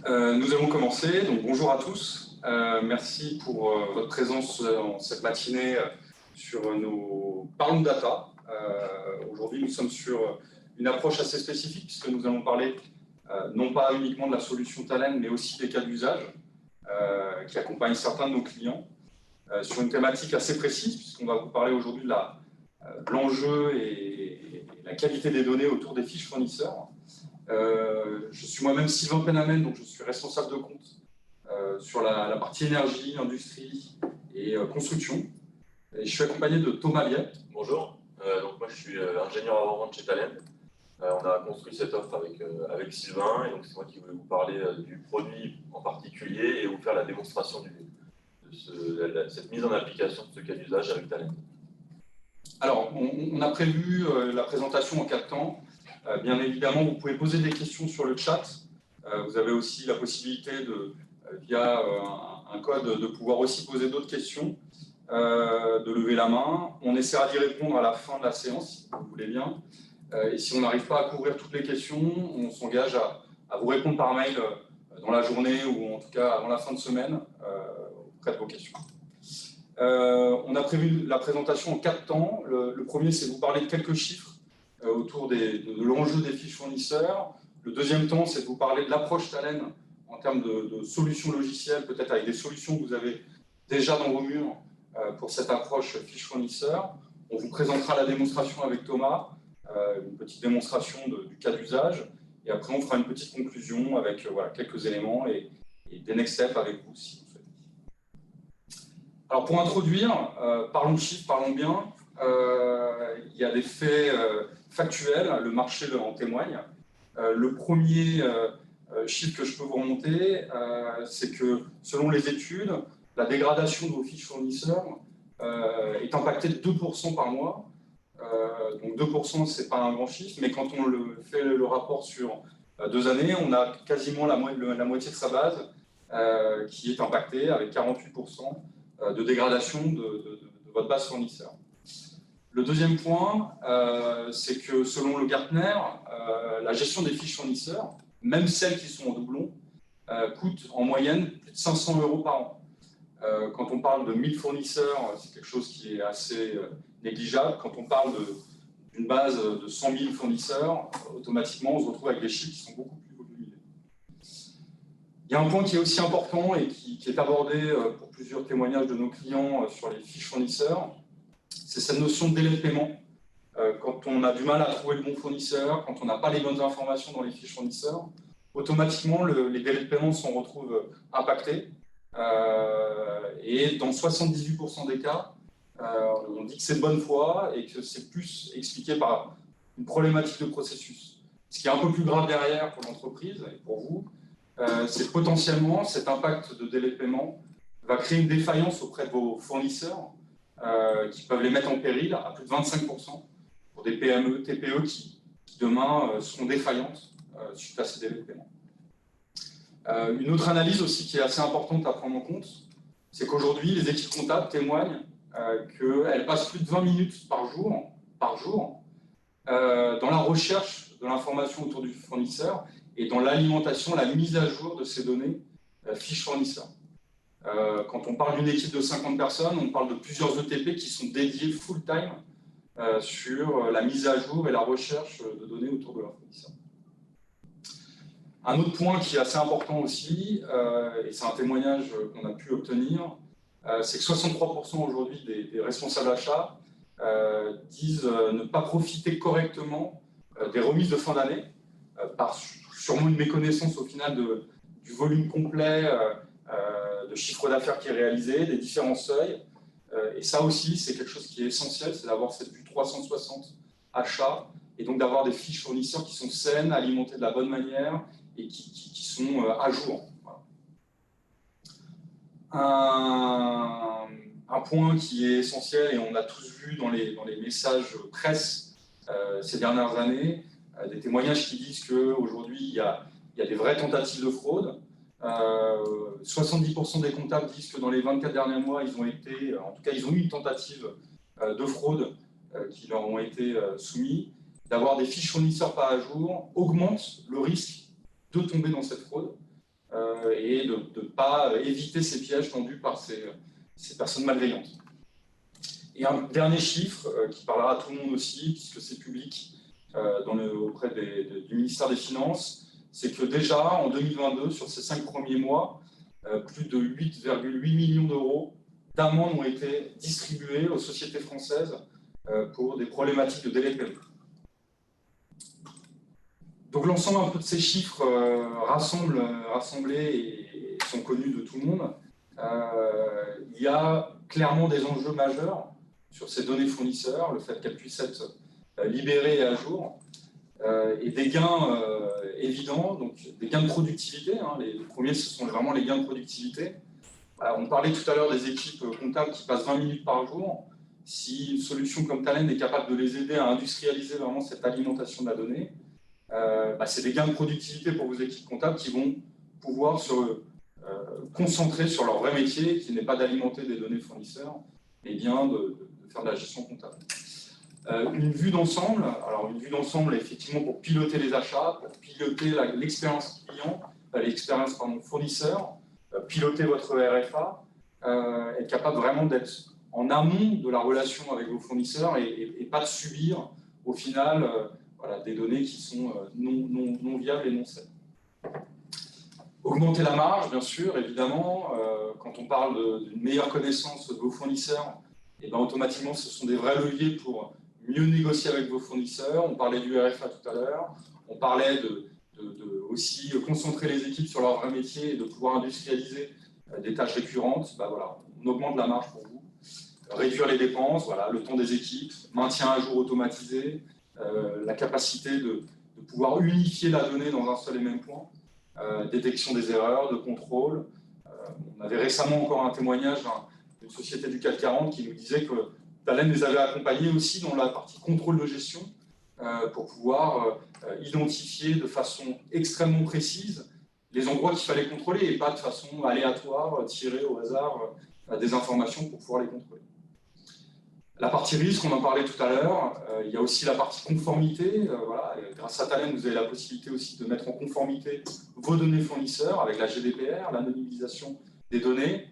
Nous allons commencer, donc bonjour à tous. Merci pour votre présence en cette matinée sur nos Parlons Data. Aujourd'hui, nous sommes sur une approche assez spécifique puisque nous allons parler non pas uniquement de la solution Talend, mais aussi des cas d'usage qui accompagnent certains de nos clients sur une thématique assez précise puisqu'on va vous parler aujourd'hui de l'enjeu et la qualité des données autour des fiches fournisseurs. Je suis moi-même Sylvain Penamen, donc je suis responsable de compte sur la partie énergie, industrie et construction. Et je suis accompagné de Thomas Liet. Bonjour, donc moi je suis ingénieur avant-vente chez Talend. On a construit cette offre avec Sylvain, et donc c'est moi qui voulais vous parler du produit en particulier et vous faire la démonstration de cette mise en application de ce cas d'usage avec Talend. Alors, on a prévu la présentation en 4 temps. Bien évidemment, vous pouvez poser des questions sur le chat. Vous avez aussi la possibilité, via un code, de pouvoir aussi poser d'autres questions, de lever la main. On essaiera d'y répondre à la fin de la séance, si vous voulez bien. Et si on n'arrive pas à couvrir toutes les questions, on s'engage à vous répondre par mail dans la journée ou en tout cas avant la fin de semaine auprès de vos questions. On a prévu la présentation en 4 temps. Le premier, c'est de vous parler de quelques chiffres autour de l'enjeu des fiches fournisseurs. Le deuxième temps, c'est de vous parler de l'approche Talend en termes de solutions logicielles, peut-être avec des solutions que vous avez déjà dans vos murs pour cette approche fiches fournisseurs. On vous présentera la démonstration avec Thomas, une petite démonstration du cas d'usage. Et après, on fera une petite conclusion avec voilà, quelques éléments et des next steps avec vous, si vous souhaitez. Alors, pour introduire, parlons chiffres, parlons bien. Il y a des faits factuels, le marché en témoigne. Le premier chiffre que je peux vous remonter, c'est que selon les études, la dégradation de vos fiches fournisseurs est impactée de 2% par mois. Donc 2%, ce n'est pas un grand chiffre, mais quand on fait le rapport sur 2 années, on a quasiment la moitié de sa base qui est impactée avec 48% de dégradation de votre base fournisseur. Le deuxième point, c'est que selon le Gartner, la gestion des fiches fournisseurs, même celles qui sont en doublon, coûte en moyenne plus de 500 € par an. Quand on parle de 1000 fournisseurs, c'est quelque chose qui est assez négligeable. Quand on parle d'une base de 100 000 fournisseurs, automatiquement, on se retrouve avec des chiffres qui sont beaucoup plus volumineux. Il y a un point qui est aussi important et qui est abordé pour plusieurs témoignages de nos clients sur les fiches fournisseurs, c'est cette notion de délai de paiement. Quand on a du mal à trouver le bon fournisseur, quand on n'a pas les bonnes informations dans les fiches fournisseurs, automatiquement, les délais de paiement se retrouvent impactés. Et dans 78% des cas, on dit que c'est de bonne foi et que c'est plus expliqué par une problématique de processus. Ce qui est un peu plus grave derrière pour l'entreprise et pour vous, c'est potentiellement cet impact de délai de paiement va créer une défaillance auprès de vos fournisseurs qui peuvent les mettre en péril à plus de 25% pour des PME, TPE qui demain seront défaillantes suite à ces délais de paiement. Une autre analyse aussi qui est assez importante à prendre en compte, c'est qu'aujourd'hui, les équipes comptables témoignent qu'elles passent plus de 20 minutes par jour dans la recherche de l'information autour du fournisseur et dans l'alimentation, la mise à jour de ces données fiches fournisseurs. Quand on parle d'une équipe de 50 personnes, on parle de plusieurs ETP qui sont dédiés full-time sur la mise à jour et la recherche de données autour de leur fournisseur. Un autre point qui est assez important aussi, et c'est un témoignage qu'on a pu obtenir, c'est que 63% aujourd'hui des responsables achats disent ne pas profiter correctement des remises de fin d'année, par sûrement une méconnaissance au final du volume complet de chiffre d'affaires qui est réalisé, des différents seuils. Et ça aussi, c'est quelque chose qui est essentiel, c'est d'avoir cette vue 360 achats, et donc d'avoir des fiches fournisseurs qui sont saines, alimentées de la bonne manière, et qui sont à jour. Voilà. Un point qui est essentiel, et on l'a tous vu dans les messages presse ces dernières années, des témoignages qui disent qu'aujourd'hui, il y a des vraies tentatives de fraude. 70% des comptables disent que dans les 24 derniers mois, ils ont eu une tentative de fraude qui leur ont été soumis. D'avoir des fiches fournisseurs pas à jour augmente le risque de tomber dans cette fraude. et de ne pas éviter ces pièges tendus par ces personnes malveillantes. Et un dernier chiffre qui parlera à tout le monde aussi, puisque c'est public auprès du ministère des Finances, c'est que déjà en 2022, sur ces 5 premiers mois, plus de 8,8 millions d'euros d'amendes ont été distribuées aux sociétés françaises pour des problématiques de délai de paiement. Donc l'ensemble un peu de ces chiffres rassemblés et sont connus de tout le monde. Il y a clairement des enjeux majeurs sur ces données fournisseurs, le fait qu'elles puissent être libérées et à jour, et des gains évidents, donc des gains de productivité. Les premiers, ce sont vraiment les gains de productivité. On parlait tout à l'heure des équipes comptables qui passent 20 minutes par jour. Si une solution comme Talend est capable de les aider à industrialiser vraiment cette alimentation de la donnée, c'est des gains de productivité pour vos équipes comptables qui vont pouvoir se concentrer sur leur vrai métier, qui n'est pas d'alimenter des données fournisseurs, mais bien de faire de la gestion comptable. Une vue d'ensemble, alors une vue d'ensemble effectivement pour piloter les achats, pour piloter l'expérience client, l'expérience fournisseur, piloter votre RFA, être capable vraiment d'être en amont de la relation avec vos fournisseurs et pas de subir au final des données qui sont non viables et non saines. Augmenter la marge, bien sûr, évidemment. Quand on parle d'une meilleure connaissance de vos fournisseurs, et automatiquement, ce sont des vrais leviers pour mieux négocier avec vos fournisseurs. On parlait du RFA tout à l'heure. On parlait aussi concentrer les équipes sur leur vrai métier et de pouvoir industrialiser des tâches récurrentes. On augmente la marge pour vous. Réduire les dépenses, le temps des équipes, maintien à jour automatisé, la capacité de pouvoir unifier la donnée dans un seul et même point, détection des erreurs, de contrôle. On avait récemment encore un témoignage d'une société du CAC 40 qui nous disait que Talend les avait accompagnés aussi dans la partie contrôle de gestion pour pouvoir identifier de façon extrêmement précise les endroits qu'il fallait contrôler et pas de façon aléatoire, tirer au hasard des informations pour pouvoir les contrôler. La partie risque, on en parlait tout à l'heure. Il y a aussi la partie conformité. Grâce à Talend, vous avez la possibilité aussi de mettre en conformité vos données fournisseurs avec la GDPR, l'anonymisation des données.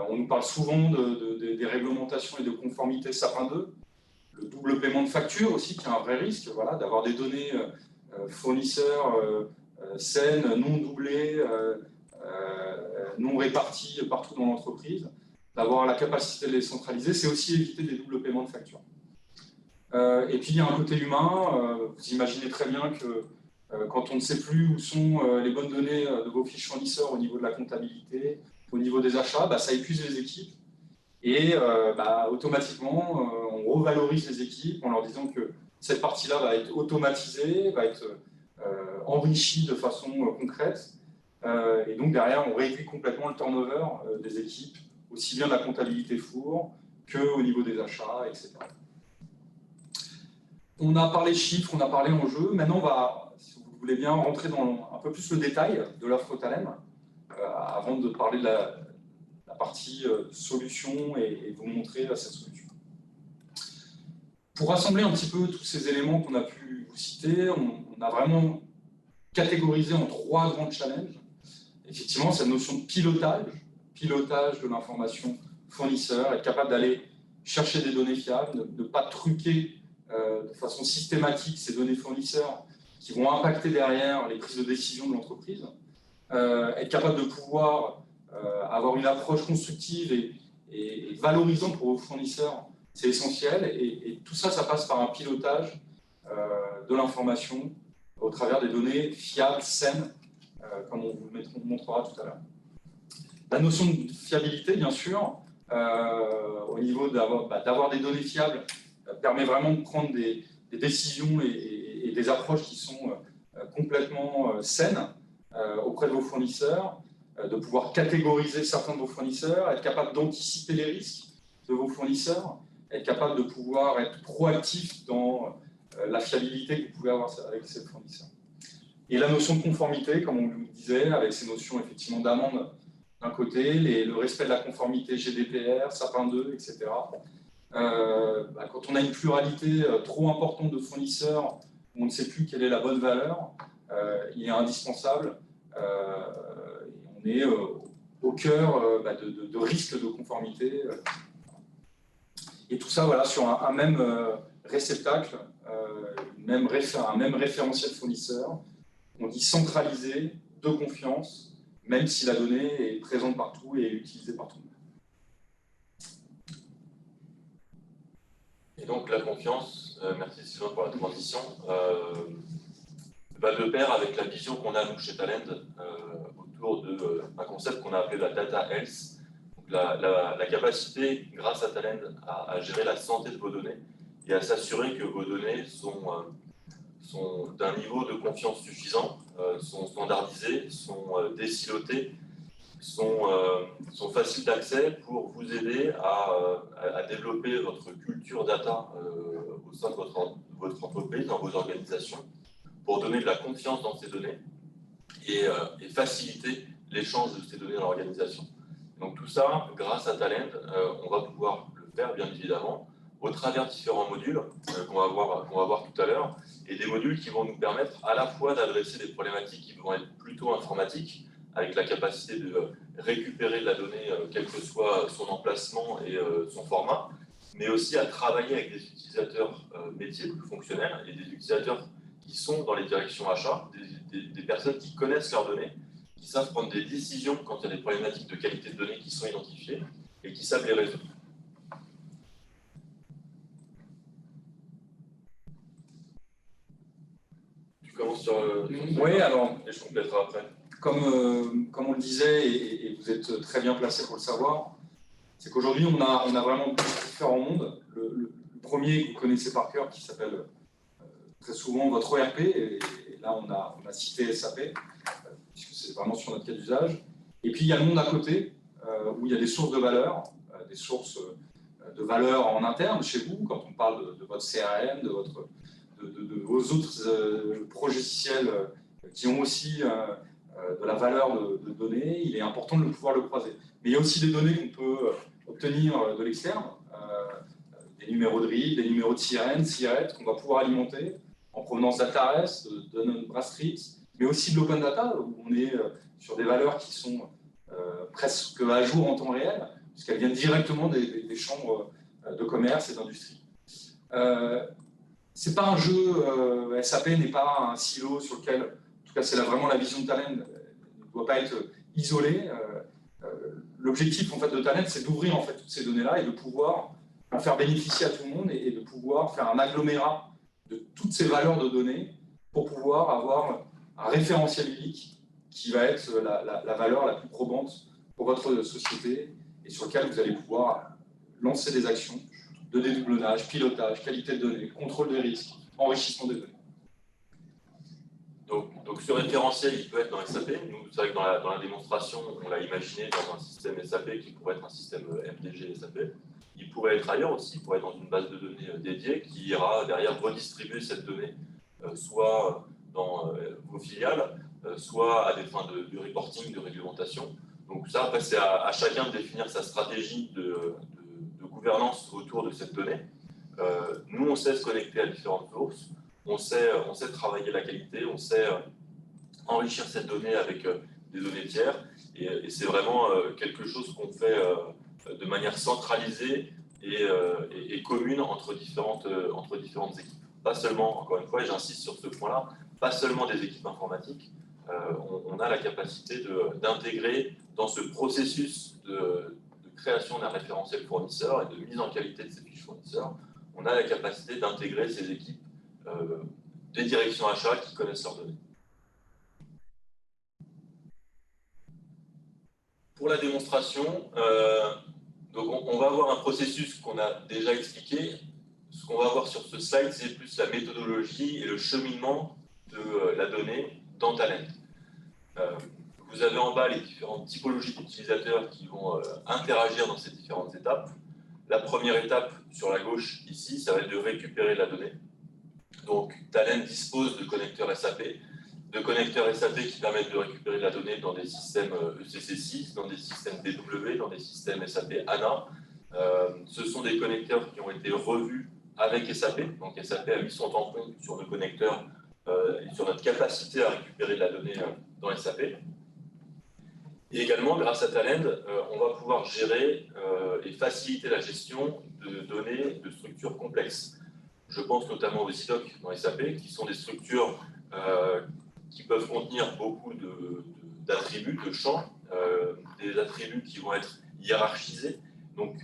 On nous parle souvent des réglementations et de conformité Sapin 2. Le double paiement de facture aussi, qui est un vrai risque, d'avoir des données fournisseurs saines, non doublées, non réparties partout dans l'entreprise. D'avoir la capacité de les centraliser, c'est aussi éviter des doubles paiements de facture. Et puis il y a un côté humain. Vous imaginez très bien que quand on ne sait plus où sont les bonnes données de vos fiches fournisseurs au niveau de la comptabilité, au niveau des achats, ça épuise les équipes. Et automatiquement, on revalorise les équipes en leur disant que cette partie-là va être automatisée, va être enrichie de façon concrète. Et donc derrière, on réduit complètement le turnover des équipes, aussi bien de la comptabilité four qu'au niveau des achats, etc. On a parlé chiffres, on a parlé enjeux. Maintenant, on va, si vous voulez bien, rentrer dans un peu plus le détail de l'offre Talend, avant de parler de la partie solution et vous montrer cette solution. Pour rassembler un petit peu tous ces éléments qu'on a pu vous citer, on a vraiment catégorisé en 3 grands challenges. Effectivement, cette notion de pilotage de l'information fournisseur, être capable d'aller chercher des données fiables, de ne pas truquer de façon systématique ces données fournisseurs qui vont impacter derrière les prises de décision de l'entreprise, être capable de pouvoir avoir une approche constructive et valorisante pour vos fournisseurs, c'est essentiel, et tout ça, ça passe par un pilotage de l'information au travers des données fiables, saines, comme on vous le montrera tout à l'heure. La notion de fiabilité, bien sûr, au niveau d'avoir des données fiables, permet vraiment de prendre des décisions et des approches qui sont complètement saines auprès de vos fournisseurs, de pouvoir catégoriser certains de vos fournisseurs, être capable d'anticiper les risques de vos fournisseurs, être capable de pouvoir être proactif dans la fiabilité que vous pouvez avoir avec ces fournisseurs. Et la notion de conformité, comme on vous le disait, avec ces notions effectivement d'amende d'un côté, le respect de la conformité GDPR, Sapin 2, etc. Quand on a une pluralité trop importante de fournisseurs, où on ne sait plus quelle est la bonne valeur, il est indispensable, on est au cœur de risques de conformité. Et tout ça voilà, sur un même réceptacle, un même référentiel fournisseur. On dit centralisé, de confiance, même si la donnée est présente partout et utilisée partout. Et donc la confiance, merci Sylvain pour la transition, va de pair avec la vision qu'on a nous chez Talend autour d'un concept qu'on a appelé la data health, donc la capacité grâce à Talend à gérer la santé de vos données et à s'assurer que vos données sont d'un niveau de confiance suffisant, sont standardisées, sont désilotées, sont faciles d'accès pour vous aider à développer votre culture data au sein de votre entreprise, dans vos organisations, pour donner de la confiance dans ces données et faciliter l'échange de ces données dans l'organisation. Donc tout ça, grâce à Talend, on va pouvoir le faire, bien évidemment, au travers de différents modules qu'on va voir tout à l'heure, et des modules qui vont nous permettre à la fois d'adresser des problématiques qui vont être plutôt informatiques, avec la capacité de récupérer de la donnée, quel que soit son emplacement et son format, mais aussi à travailler avec des utilisateurs métiers plus fonctionnels et des utilisateurs qui sont dans les directions achats, des personnes qui connaissent leurs données, qui savent prendre des décisions quand il y a des problématiques de qualité de données qui sont identifiées et qui savent les résoudre. Tu commences sur oui, alors, et je compléterai après. Comme on le disait, et vous êtes très bien placé pour le savoir, c'est qu'aujourd'hui, on a vraiment différents mondes. Le premier que vous connaissez par cœur, qui s'appelle très souvent votre ERP, et là, on a cité SAP, puisque c'est vraiment sur notre cas d'usage. Et puis, il y a le monde à côté, où il y a des sources de valeur, des sources de valeur en interne chez vous, quand on parle de votre CRM, de vos autres logiciels qui ont aussi de la valeur de données, il est important de pouvoir le croiser. Mais il y a aussi des données qu'on peut obtenir de l'externe, des numéros de RIB, des numéros de sirène, SIRET, qu'on va pouvoir alimenter en provenance d'Altares, de Brastrit, mais aussi de l'open data, où on est sur des valeurs qui sont presque à jour en temps réel, puisqu'elles viennent directement des chambres de commerce et d'industrie. C'est pas un jeu, SAP n'est pas un silo sur lequel, en tout cas c'est vraiment la vision de Talend, ne doit pas être isolé. L'objectif en fait, de Talend, c'est d'ouvrir en fait, toutes ces données-là et de pouvoir en faire bénéficier à tout le monde et de pouvoir faire un agglomérat de toutes ces valeurs de données pour pouvoir avoir un référentiel unique qui va être la valeur la plus probante pour votre société et sur lequel vous allez pouvoir lancer des actions de dédoublonnage, pilotage, qualité de données, contrôle des risques, enrichissement des données. Donc ce référentiel, il peut être dans SAP. Nous, c'est vrai que dans la démonstration, on l'a imaginé dans un système SAP qui pourrait être un système MDG SAP. Il pourrait être ailleurs aussi, il pourrait être dans une base de données dédiée qui ira derrière redistribuer cette donnée, soit dans vos filiales, soit à des fins de reporting, de réglementation. Donc ça, après, c'est à chacun de définir sa stratégie de gouvernance autour de cette donnée. Nous, on sait se connecter à différentes sources, on sait travailler la qualité, on sait enrichir cette donnée avec des données tiers, et c'est vraiment quelque chose qu'on fait de manière centralisée et commune entre différentes équipes. Pas seulement, encore une fois, et j'insiste sur ce point-là, pas seulement des équipes informatiques, on a la capacité d'intégrer dans ce processus de création d'un référentiel fournisseur et de mise en qualité de ces fiches fournisseurs, on a la capacité d'intégrer ces équipes des directions achats qui connaissent leurs données. Pour la démonstration, donc on va avoir un processus qu'on a déjà expliqué. Ce qu'on va voir sur ce slide, c'est plus la méthodologie et le cheminement de la donnée dans Talend. Vous avez en bas les différentes typologies d'utilisateurs qui vont interagir dans ces différentes étapes. La première étape, sur la gauche, ici, ça va être de récupérer la donnée. Donc, Talend dispose de connecteurs SAP, qui permettent de récupérer la donnée dans des systèmes ECC6, dans des systèmes DW, dans des systèmes SAP HANA. Ce sont des connecteurs qui ont été revus avec SAP. Donc, SAP a mis son tampon sur nos connecteurs et sur notre capacité à récupérer de la donnée dans SAP. Et également, grâce à Talend, on va pouvoir gérer et faciliter la gestion de données de structures complexes. Je pense notamment aux IDOC dans SAP, qui sont des structures qui peuvent contenir beaucoup d'attributs, de champs, des attributs qui vont être hiérarchisés. Donc,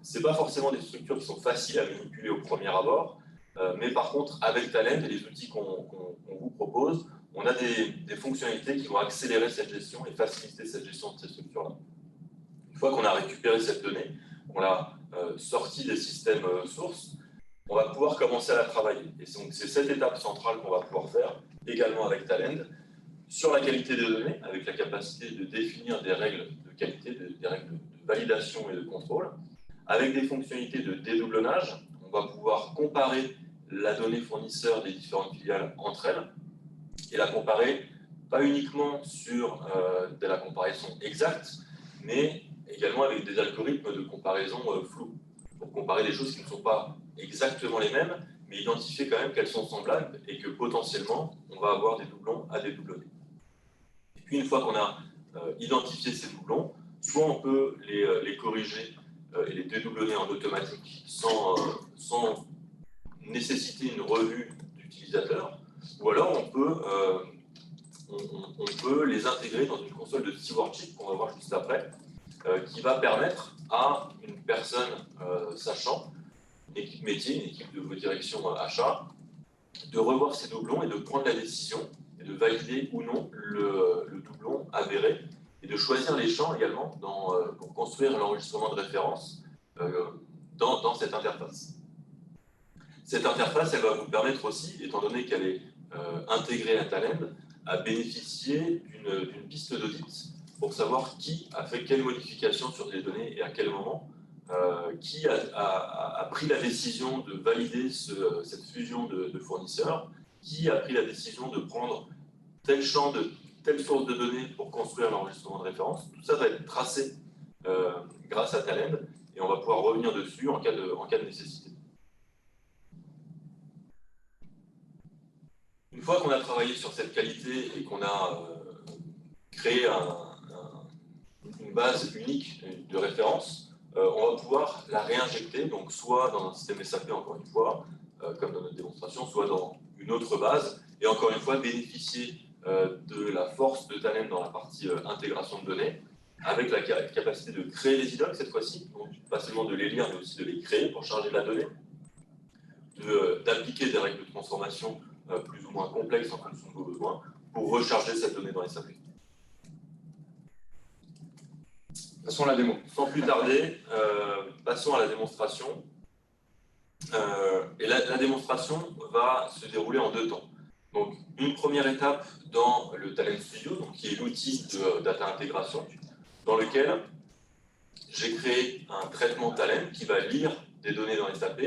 ce n'est pas forcément des structures qui sont faciles à manipuler au premier abord, mais par contre, avec Talend et les outils qu'on vous propose, on a des fonctionnalités qui vont accélérer cette gestion et faciliter cette gestion de ces structures-là. Une fois qu'on a récupéré cette donnée, on l'a sortie des systèmes sources, on va pouvoir commencer à la travailler. Et donc, c'est cette étape centrale qu'on va pouvoir faire, également avec Talend, sur la qualité des données, avec la capacité de définir des règles de qualité, des règles de validation et de contrôle, avec des fonctionnalités de dédoublonnage. On va pouvoir comparer la donnée fournisseur des différentes filiales entre elles, et la comparer, pas uniquement sur de la comparaison exacte, mais également avec des algorithmes de comparaison flous, pour comparer des choses qui ne sont pas exactement les mêmes, mais identifier quand même qu'elles sont semblables et que potentiellement, on va avoir des doublons à dédoublonner. Et puis, une fois qu'on a identifié ces doublons, soit on peut les corriger et les dédoublonner en automatique sans nécessiter une revue d'utilisateur, ou alors on peut les intégrer dans une console de stewardship qu'on va voir juste après, qui va permettre à une personne sachant, une équipe métier, une équipe de direction achat, de revoir ses doublons et de prendre la décision et de valider ou non le doublon avéré et de choisir les champs également pour construire l'enregistrement de référence dans cette interface. Cette interface, elle va vous permettre aussi, étant donné qu'elle est intégrée à Talend, à bénéficier d'une piste d'audit pour savoir qui a fait quelle modification sur les données et à quel moment, qui a pris la décision de valider cette fusion de fournisseurs, qui a pris la décision de prendre tel champ de telle source de données pour construire l'enregistrement de référence. Tout ça va être tracé grâce à Talend et on va pouvoir revenir dessus en cas de nécessité. Une fois qu'on a travaillé sur cette qualité et qu'on a créé une base unique de référence, on va pouvoir la réinjecter, donc soit dans un système SAP, encore une fois, comme dans notre démonstration, soit dans une autre base, et encore une fois, bénéficier de la force de Talend dans la partie intégration de données, avec la capacité de créer les IDOC cette fois-ci, donc pas seulement de les lire, mais aussi de les créer pour charger de la donnée, d'appliquer des règles de transformation plus ou moins complexes en fonction de vos besoins, pour recharger cette donnée dans SAP. Passons à la démo. Sans plus tarder, passons à la démonstration. Et la démonstration va se dérouler en 2 temps. Donc, une première étape dans le Talend Studio, donc, qui est l'outil de data intégration, dans lequel j'ai créé un traitement Talend qui va lire des données dans SAP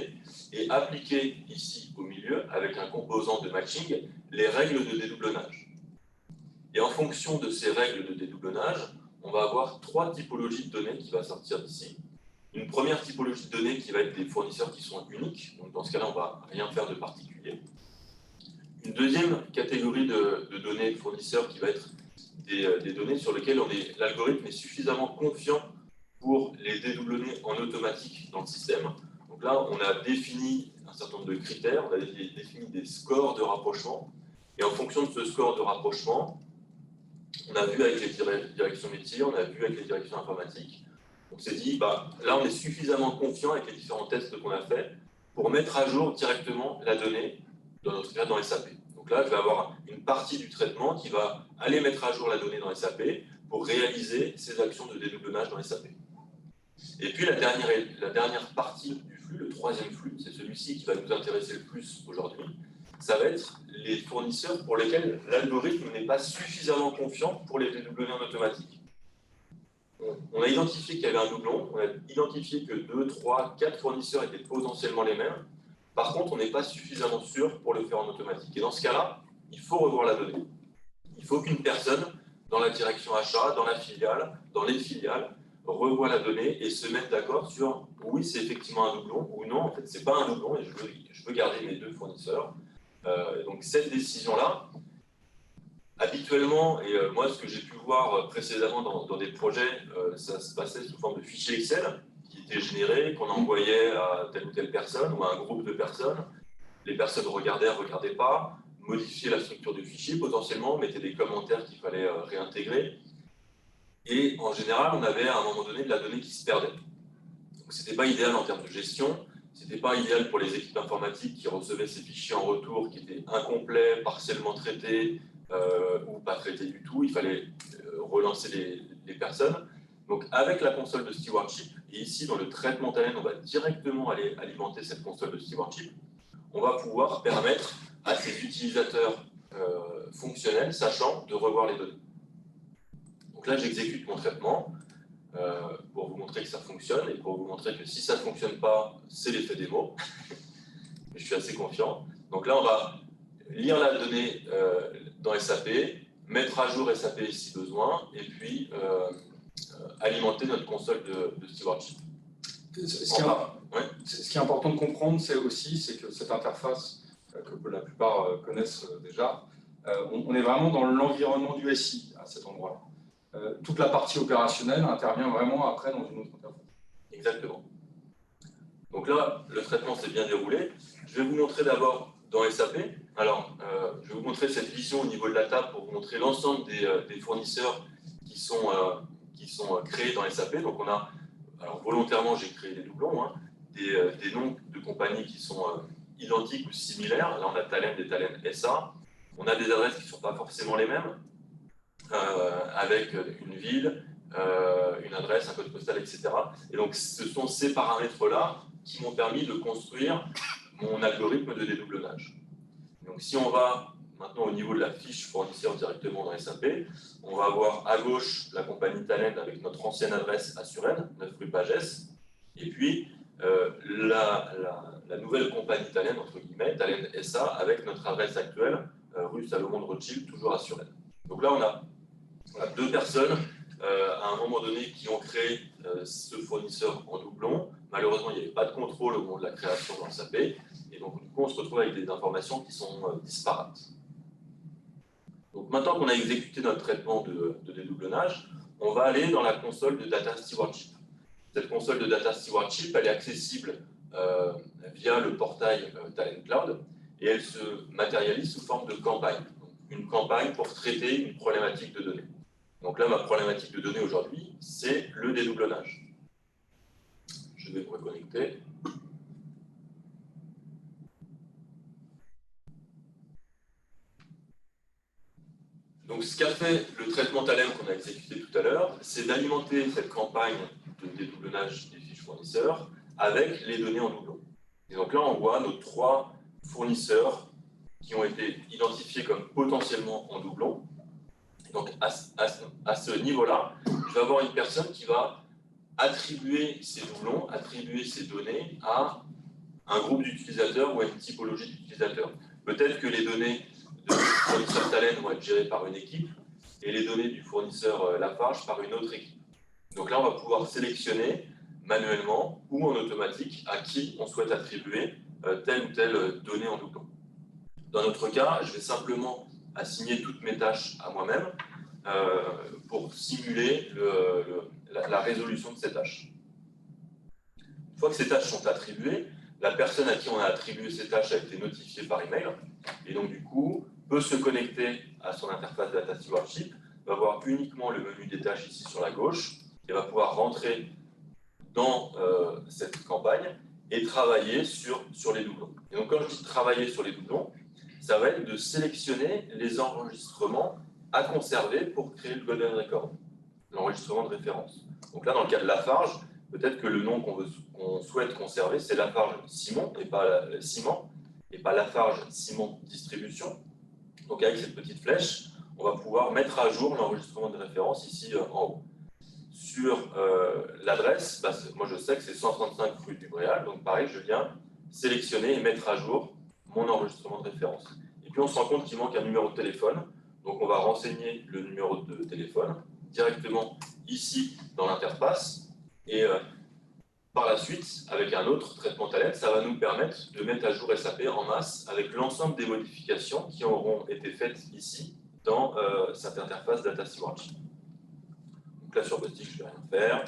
et appliquer ici au milieu, avec un composant de matching, les règles de dédoublonnage. Et en fonction de ces règles de dédoublonnage, on va avoir 3 typologies de données qui vont sortir d'ici. Une première typologie de données qui va être des fournisseurs qui sont uniques, donc dans ce cas-là, on ne va rien faire de particulier. Une deuxième catégorie de données de fournisseurs qui va être des données sur lesquelles l'algorithme est suffisamment confiant pour les dédoublonner en automatique dans le système. Donc là, on a défini un certain nombre de critères, on a défini des scores de rapprochement, et en fonction de ce score de rapprochement, on a vu avec les directions métiers, on a vu avec les directions informatiques, on s'est dit, là on est suffisamment confiant avec les différents tests qu'on a faits pour mettre à jour directement la donnée, dans notre cas dans SAP. Donc là, je vais avoir une partie du traitement qui va aller mettre à jour la donnée dans SAP pour réaliser ces actions de dédoublonnage dans SAP. Et puis la dernière partie du flux, le 3e flux, c'est celui-ci qui va nous intéresser le plus aujourd'hui, ça va être les fournisseurs pour lesquels l'algorithme n'est pas suffisamment confiant pour les dédoublonner en automatique. On a identifié qu'il y avait un doublon, on a identifié que 2, 3, 4 fournisseurs étaient potentiellement les mêmes. Par contre, on n'est pas suffisamment sûr pour le faire en automatique. Et dans ce cas-là, il faut revoir la donnée. Il faut qu'une personne, dans la direction achat, dans la filiale, dans les filiales, revoie la donnée et se mette d'accord sur oui, c'est effectivement un doublon ou non, en fait, c'est pas un doublon et je veux garder mes 2 fournisseurs. Donc, cette décision-là, Habituellement, et moi ce que j'ai pu voir précédemment dans des projets, ça se passait sous forme de fichier Excel qui était généré, qu'on envoyait à telle ou telle personne ou à un groupe de personnes. Les personnes regardaient pas, modifiaient la structure du fichier potentiellement, mettaient des commentaires qu'il fallait réintégrer. Et en général, on avait à un moment donné de la donnée qui se perdait. Donc ce n'était pas idéal en termes de gestion, ce n'était pas idéal pour les équipes informatiques qui recevaient ces fichiers en retour qui étaient incomplets, partiellement traités ou pas traités du tout. Il fallait relancer les personnes. Donc avec la console de stewardship, et ici dans le traitement talent, on va directement aller alimenter cette console de stewardship, on va pouvoir permettre à ces utilisateurs fonctionnels, sachant, de revoir les données. Donc là, j'exécute mon traitement pour vous montrer que ça fonctionne et pour vous montrer que si ça ne fonctionne pas, c'est l'effet démo. Je suis assez confiant. Donc là, on va lire la donnée dans SAP, mettre à jour SAP si besoin, et puis alimenter notre console de stewardship. Ce qui est important de comprendre, c'est que cette interface, que la plupart connaissent déjà, on est vraiment dans l'environnement du SI à cet endroit-là. Toute la partie opérationnelle intervient vraiment après dans une autre interface. Exactement. Donc là, le traitement s'est bien déroulé. Je vais vous montrer d'abord dans SAP. Alors, je vais vous montrer cette vision au niveau de la table pour vous montrer l'ensemble des fournisseurs qui sont créés dans SAP. Donc on a, alors volontairement j'ai créé des doublons, hein, des noms de compagnies qui sont identiques ou similaires. Là on a Talend et Talend SA. On a des adresses qui ne sont pas forcément les mêmes, avec une ville, une adresse, un code postal, etc. Et donc ce sont ces paramètres-là qui m'ont permis de construire mon algorithme de dédoublonnage. Donc si on va maintenant au niveau de la fiche fournisseur directement dans SAP, on va avoir à gauche la compagnie Talend avec notre ancienne adresse à Suresnes, 9 rue Pagès, et puis la nouvelle compagnie Talend, entre guillemets, Talend SA, avec notre adresse actuelle, rue Salomon de Rothschild, toujours à Suresnes. Donc là, on a deux personnes à un moment donné qui ont créé ce fournisseur en doublon. Malheureusement, il n'y avait pas de contrôle au moment de la création dans SAP, et donc du coup, on se retrouve avec des informations qui sont disparates. Donc maintenant qu'on a exécuté notre traitement de dédoublonnage, on va aller dans la console de Data Stewardship. Cette console de Data Stewardship, elle est accessible via le portail Talend Cloud, et elle se matérialise sous forme de campagne. Donc, une campagne pour traiter une problématique de données. Donc là, ma problématique de données aujourd'hui, c'est le dédoublonnage. Je vais me reconnecter. Donc ce qu'a fait le traitement Talend qu'on a exécuté tout à l'heure, c'est d'alimenter cette campagne de dédoublonnage des fiches fournisseurs avec les données en doublon. Et donc là, on voit nos 3 fournisseurs qui ont été identifiés comme potentiellement en doublon. Donc à ce niveau-là, je vais avoir une personne qui va attribuer ces doublons, attribuer ces données à un groupe d'utilisateurs ou à une typologie d'utilisateurs. Peut-être que les données du fournisseur Talend vont être gérées par une équipe et les données du fournisseur Lafarge par une autre équipe. Donc là, on va pouvoir sélectionner manuellement ou en automatique à qui on souhaite attribuer telle ou telle donnée en doublon. Dans notre cas, je vais simplement assigner toutes mes tâches à moi-même pour simuler la résolution de ces tâches. Une fois que ces tâches sont attribuées, la personne à qui on a attribué ces tâches a été notifiée par email et donc du coup peut se connecter à son interface Data Stewardship, va voir uniquement le menu des tâches ici sur la gauche et va pouvoir rentrer dans cette campagne et travailler sur les doublons. Et donc quand je dis travailler sur les doublons, ça va être de sélectionner les enregistrements à conserver pour créer le Golden Record, l'enregistrement de référence. Donc là, dans le cas de Lafarge, peut-être que le nom qu'on souhaite conserver, c'est Lafarge Simon et pas Ciment, et pas Lafarge Simon Distribution. Donc avec cette petite flèche, on va pouvoir mettre à jour l'enregistrement de référence ici en haut. Sur l'adresse, moi je sais que c'est 135 rue du Bréal, donc pareil, je viens sélectionner et mettre à jour mon enregistrement de référence. Et puis on se rend compte qu'il manque un numéro de téléphone, donc on va renseigner le numéro de téléphone directement ici dans l'interface, et par la suite, avec un autre traitement Talend, ça va nous permettre de mettre à jour SAP en masse avec l'ensemble des modifications qui auront été faites ici dans cette interface Data Stewardship. Donc là, sur Bostik, je ne vais rien faire.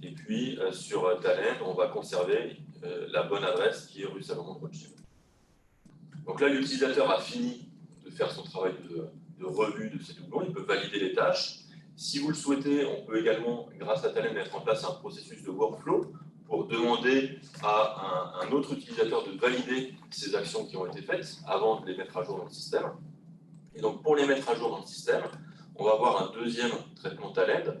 Et puis, sur Talend, on va conserver la bonne adresse qui est rue Salomon de Rothschild. Donc là, l'utilisateur a fini de faire son travail de revue de ces doublons. Il peut valider les tâches. Si vous le souhaitez, on peut également, grâce à Talend, mettre en place un processus de workflow pour demander à un autre utilisateur de valider ces actions qui ont été faites avant de les mettre à jour dans le système. Et donc, pour les mettre à jour dans le système, on va avoir un deuxième traitement Talend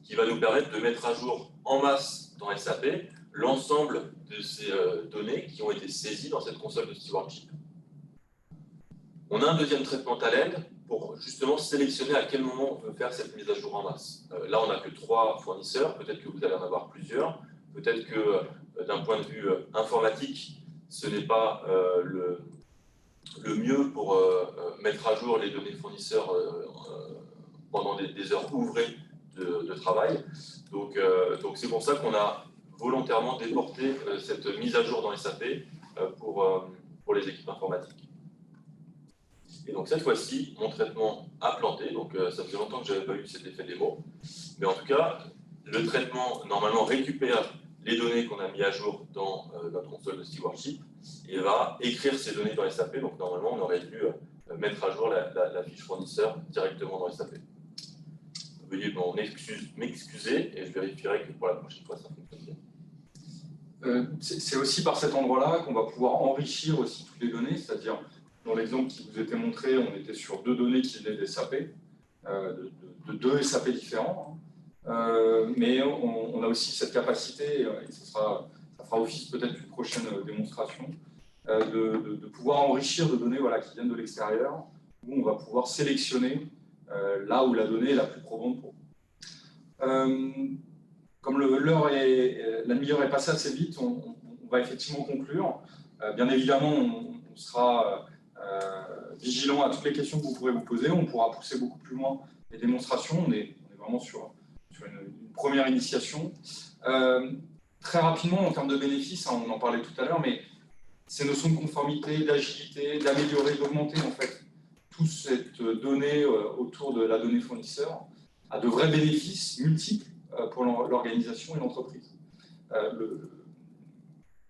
qui va nous permettre de mettre à jour en masse dans SAP l'ensemble de ces données qui ont été saisies dans cette console de stewardship. On a un deuxième traitement Talend pour justement sélectionner à quel moment on veut faire cette mise à jour en masse. Là, on n'a que 3 fournisseurs, peut-être que vous allez en avoir plusieurs, peut-être que d'un point de vue informatique, ce n'est pas le mieux pour mettre à jour les données fournisseurs pendant des heures ouvrées de travail. Donc c'est pour ça qu'on a volontairement déporté cette mise à jour dans SAP pour les équipes informatiques. Et donc cette fois-ci, mon traitement a planté, donc ça faisait longtemps que je n'avais pas eu cet effet démo, mais en tout cas, le traitement normalement récupère les données qu'on a mis à jour dans notre console de stewardship et va écrire ces données dans SAP, donc normalement on aurait dû mettre à jour la fiche fournisseur directement dans SAP. Veuillez m'excuser et je vérifierai que pour la prochaine fois ça fonctionne bien. C'est aussi par cet endroit-là qu'on va pouvoir enrichir aussi toutes les données, c'est-à-dire dans l'exemple qui vous était montré, on était sur 2 données qui venaient des SAP, de 2 SAP différents, mais on a aussi cette capacité, et ça fera office peut-être d'une prochaine démonstration, de pouvoir enrichir de données qui viennent de l'extérieur, où on va pouvoir sélectionner là où la donnée est la plus probante pour vous. Comme la demi-heure est passée assez vite, on va effectivement conclure. Bien évidemment, on sera vigilant à toutes les questions que vous pourrez vous poser. On pourra pousser beaucoup plus loin les démonstrations. On est vraiment sur une première initiation. Très rapidement, en termes de bénéfices, on en parlait tout à l'heure, mais ces notions de conformité, d'agilité, d'améliorer, d'augmenter en fait toute cette donnée autour de la donnée fournisseur a de vrais bénéfices multiples pour l'organisation et l'entreprise.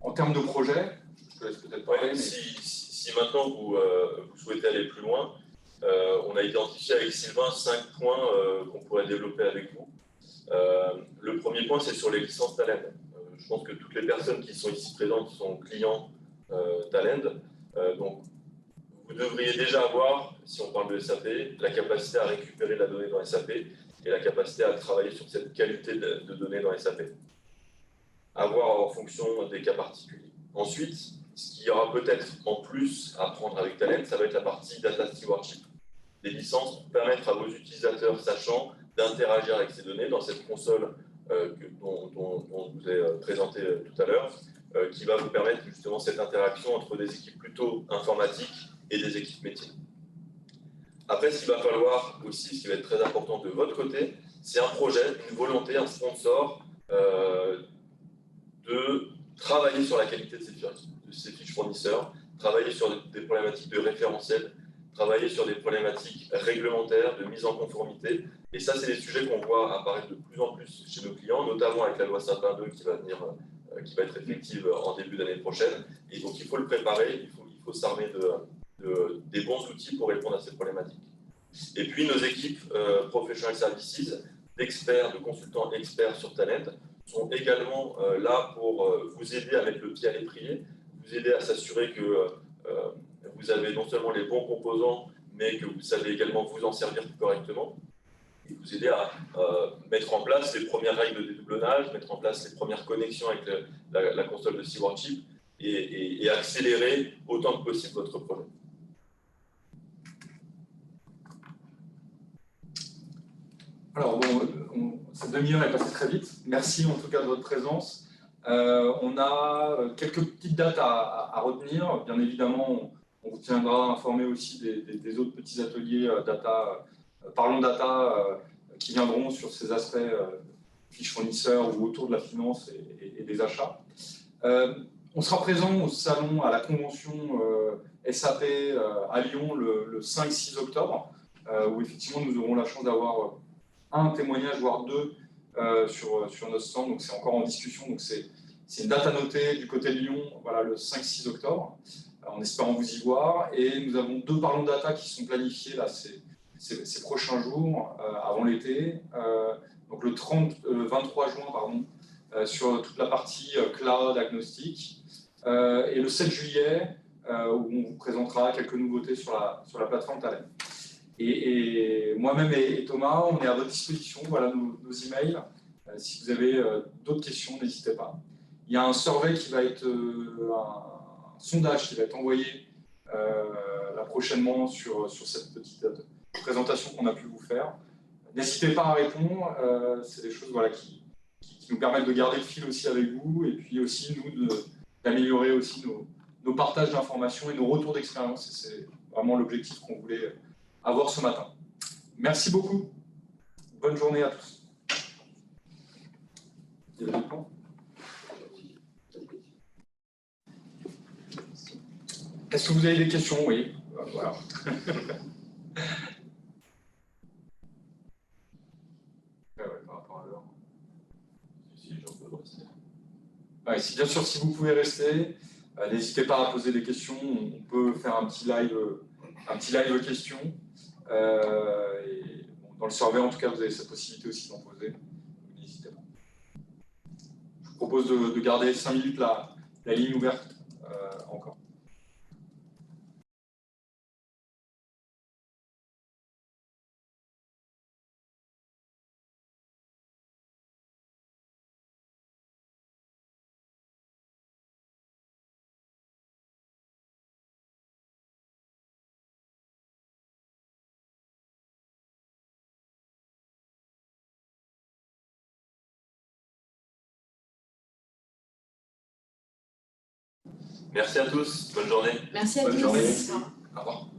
En termes de projet, je te laisse peut-être parler. Si maintenant vous souhaitez aller plus loin, on a identifié avec Sylvain 5 points qu'on pourrait développer avec vous. Le premier point, c'est sur les licences Talend. Je pense que toutes les personnes qui sont ici présentes sont clients Talend. Donc, vous devriez déjà avoir, si on parle de SAP, la capacité à récupérer la donnée dans SAP et la capacité à travailler sur cette qualité de données dans SAP. À voir en fonction des cas particuliers. Ensuite, ce qu'il y aura peut-être en plus à prendre avec Talend, ça va être la partie Data Stewardship. Des licences pour permettre à vos utilisateurs sachants d'interagir avec ces données dans cette console dont je vous ai présenté tout à l'heure, qui va vous permettre justement cette interaction entre des équipes plutôt informatiques et des équipes métiers. Après, ce qu'il va falloir aussi, ce qui va être très important de votre côté, c'est un projet, une volonté, un sponsor de travailler sur la qualité de ces fiches fournisseurs, travailler sur des problématiques de référentiel, travailler sur des problématiques réglementaires, de mise en conformité. Et ça, c'est des sujets qu'on voit apparaître de plus en plus chez nos clients, notamment avec la loi Sapin 2 qui va être effective en début d'année prochaine. Et donc, il faut le préparer, il faut s'armer des bons outils pour répondre à ces problématiques. Et puis, nos équipes Professional Services, d'experts, de consultants experts sur Talend, sont également là pour vous aider à mettre le pied à l'étrier, vous aider à s'assurer que vous avez non seulement les bons composants, mais que vous savez également vous en servir correctement, et vous aider à mettre en place les premières règles de dédoublonnage, mettre en place les premières connexions avec la console de stewardship et accélérer autant que possible votre projet. Alors, cette demi-heure est passée très vite. Merci en tout cas de votre présence. On a quelques petites dates à retenir. Bien évidemment, on vous tiendra informé aussi des autres petits ateliers data, parlons data, qui viendront sur ces aspects fiches fournisseurs ou autour de la finance et des achats. On sera présent au salon à la convention SAP à Lyon le 5-6 octobre. où effectivement nous aurons la chance d'avoir un témoignage, voire deux, sur notre stand. Donc c'est encore en discussion, donc c'est une date à noter du côté de Lyon, voilà, le 5-6 octobre, en espérant vous y voir. Et nous avons 2 Parlons Data qui sont planifiés là, ces prochains jours, avant l'été. Donc le 23 juin, pardon, sur toute la partie cloud agnostique. Et le 7 juillet, où on vous présentera quelques nouveautés sur la plateforme Talem. Et moi-même et Thomas, on est à votre disposition, voilà nos emails. Si vous avez d'autres questions, n'hésitez pas. Il y a un survey qui va être, un sondage qui va être envoyé là prochainement sur cette petite présentation qu'on a pu vous faire. N'hésitez pas à répondre, c'est des choses voilà, qui nous permettent de garder le fil aussi avec vous et puis aussi nous d'améliorer aussi nos partages d'informations et nos retours d'expérience. C'est vraiment l'objectif qu'on voulait avoir ce matin. Merci beaucoup. Bonne journée à tous. Est-ce que vous avez des questions? Oui. Voilà. Par rapport à l'heure. Si, bien sûr, si vous pouvez rester, n'hésitez pas à poser des questions. On peut faire un petit live question. Et, bon, dans le survey, en tout cas, vous avez cette possibilité aussi d'en poser. N'hésitez pas. Je vous propose de garder 5 minutes la ligne ouverte encore. Merci à tous, bonne journée. Merci à Bonne tous. journée. Au revoir.